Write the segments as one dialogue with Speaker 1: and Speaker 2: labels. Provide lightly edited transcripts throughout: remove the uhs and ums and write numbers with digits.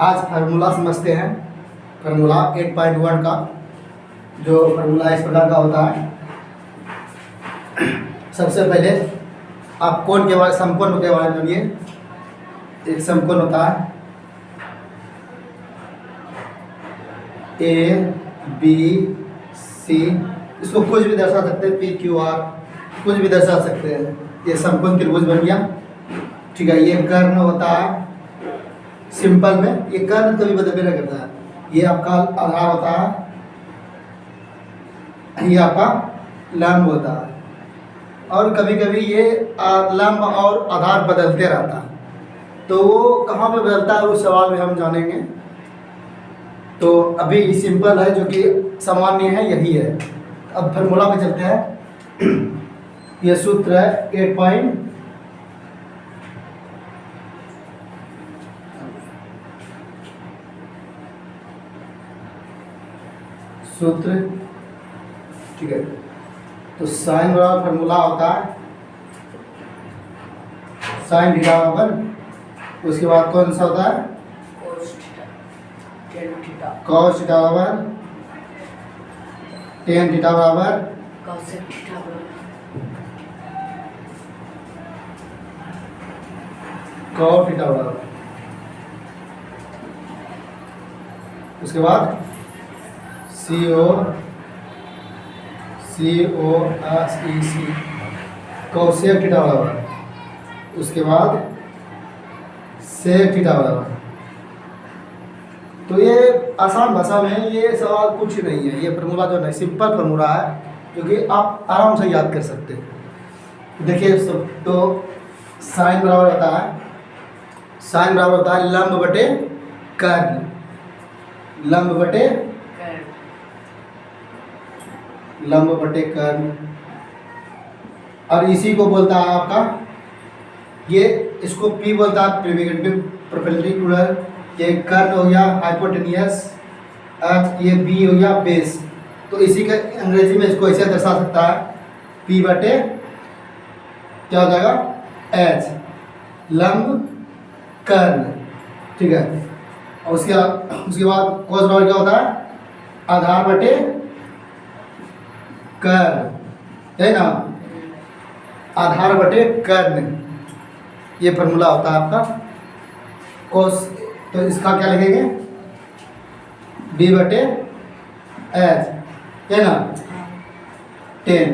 Speaker 1: आज फार्मूला समझते हैं। फार्मूला 8.1 का जो फार्मूला इस प्रकार का होता है। सबसे पहले आप कोण के बारे समकोण के बारे में जानिए। एक समकोण होता है ए बी सी, इसको कुछ भी दर्शा सकते हैं, पी क्यू आर कुछ भी दर्शा सकते हैं। ये समकोण त्रिभुज बन गया। ठीक है, ये कर्ण होता है सिंपल में, ये कर्ण कभी बदल नहीं करता है। ये आपका आधार होता है, ये आपका लंब होता है। और कभी कभी ये लंब और आधार बदलते रहता है, तो वो कहाँ पे बदलता है उस सवाल में हम जानेंगे। तो अभी सिंपल है, जो कि सामान्य है, यही है। अब फार्मूला पे चलते हैं। ये सूत्र है 8 सूत्र। ठीक है, तो साइन बराबर फार्मूला होता है साइन थीटा बराबर, उसके बाद कौन सा होता है कॉस थीटा बराबर टेन थीटा बराबर कॉट थीटा बराबर, उसके बाद COSEC कोसेक थीटा बराबर, उसके बाद सेक थीटा बराबर। तो ये आसान भाषा में ये सवाल कुछ नहीं है। ये फार्मूला जो नहीं, सिंपल फार्मूला है जो कि आप आराम से याद कर सकते हैं। देखिए तो साइन बराबर होता है लंब बटे कर्ण, लंब बटे कर्ण। और इसी को बोलता है आपका, ये इसको P बोलता है परपेंडिकुलर, ये कर्ण हो गया हाइपोटेनियस, ये B हो गया बेस। तो इसी के अंग्रेजी में इसको ऐसे दर्शा सकता है P बटे क्या हो जाएगा H, लंब कर्ण। ठीक है, और उसके बाद कोस बराबर क्या होता है आधार बटे कर्ण, है ना, आधार बटे कर्ण। ये फार्मूला होता है आपका कोस। तो इसका क्या लिखेंगे B बटे H, है ना। टेन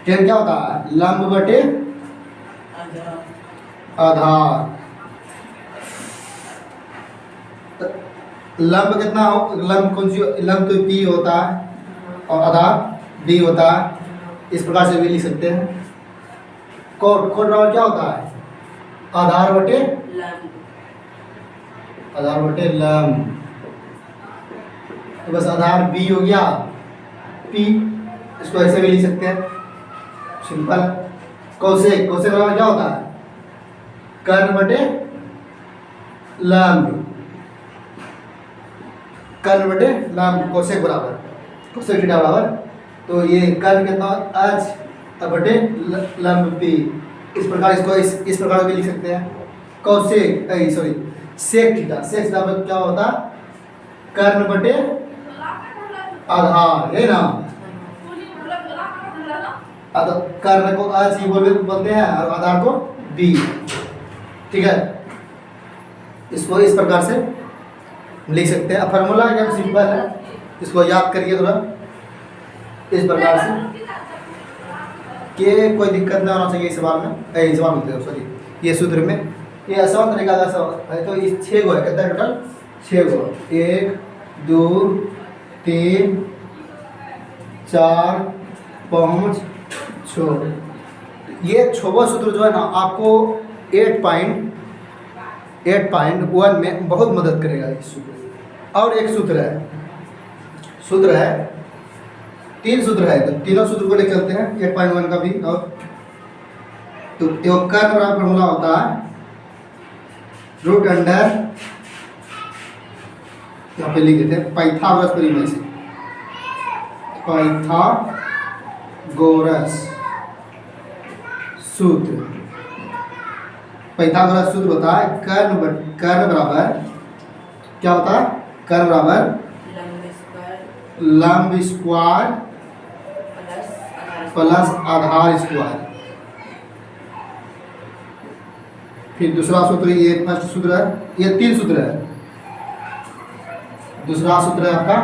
Speaker 1: क्या होता है लंब बटे आधार। लंब कितना हो, लंब कौन सी, लंब तो P होता है और आधार B होता है। इस प्रकार से भी लिख सकते हैं। कोण बराबर क्या होता है आधार बटे लंब। तो बस आधार B हो गया P, इसको ऐसे भी लिख सकते हैं सिंपल। कोसेक बराबर क्या होता है कर्ण बटे लंब, कोसेक थीटा बराबर। तो ये कर्ण कितना H बटे लंब P। इस प्रकार इसको इस प्रकार भी लिख सकते हैं सेक थीटा बराबर क्या होता है कर्ण बटे आधार, है ना। कर्ण को H ही बोलते हैं और आधार को B। ठीक है, इसको इस प्रकार से लिख सकते हैं। फार्मूला एकदम सिंपल है, इसको याद करिए थोड़ा इस प्रकार से कि कोई दिक्कत ना होना चाहिए इस सवाल में, ये सूत्र में। ये आसान तरीका का सवाल है। तो इस 6 गो है, कितना टोटल 6 गो, 1 2 3 4 5 6। ये 6वां सूत्र जो है ना आपको 8.1 में बहुत मदद करेगा इस सूत्र। और एक सूत्र है 3 सूत्र है, तो तीनों सूत्र को ले चलते हैं 8.1 का भी। और तो कर्ण बराबर फार्मूला होता है रूट अंडर, यहाँ पे लिख देते हैं पाइथागोरस परिमेय से, पाइथागोरस सूत्र होता है कर्ण बराबर क्या होता है? कर्व बराबर लंब स्क्वायर प्लस आधार स्क्वायर। फिर दूसरा सूत्र, ये फर्स्ट सूत्र है, ये 3 सूत्र है। दूसरा सूत्र है आपका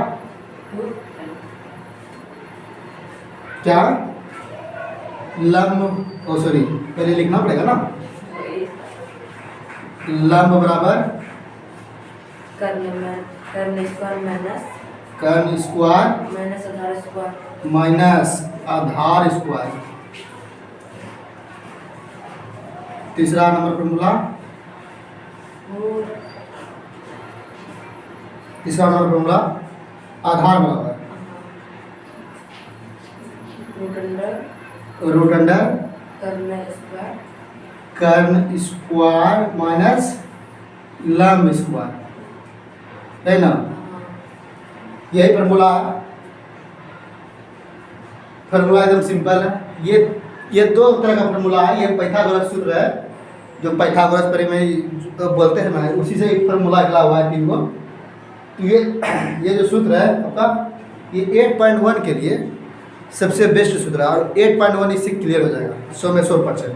Speaker 1: क्या? लंब, ओ सॉरी, पहले लिखना पड़ेगा ना। लंब बराबर
Speaker 2: कर्ण स्क्वायर
Speaker 1: माइनस आधार स्क्वायर। तीसरा नंबर फॉर्मूला, तीसरा नंबर फॉर्मूला आधार बराबर रूट अंडर कर्ण स्क्वायर माइनस लंब स्क्वायर, है ना? यही फॉर्मूला है। फॉर्मूला एकदम सिंपल है। ये 2 तरह का फॉर्मूला है। ये पाइथागोरस सूत्र है, जो पाइथागोरस पर में बोलते हैं ना, उसी से एक फॉर्मूला निकला हुआ है 3 को। तो ये जो सूत्र है आपका, ये 8.1 के लिए सबसे बेस्ट सूत्र है, और 8.1 इससे क्लियर हो जाएगा 100 में 100%।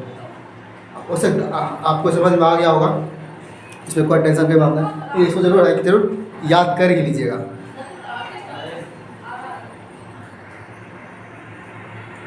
Speaker 1: उससे आपको समझ में आ गया होगा, इसमें कोई टेंशन के मामला है। इसको जरूर याद कर ही लीजिएगा।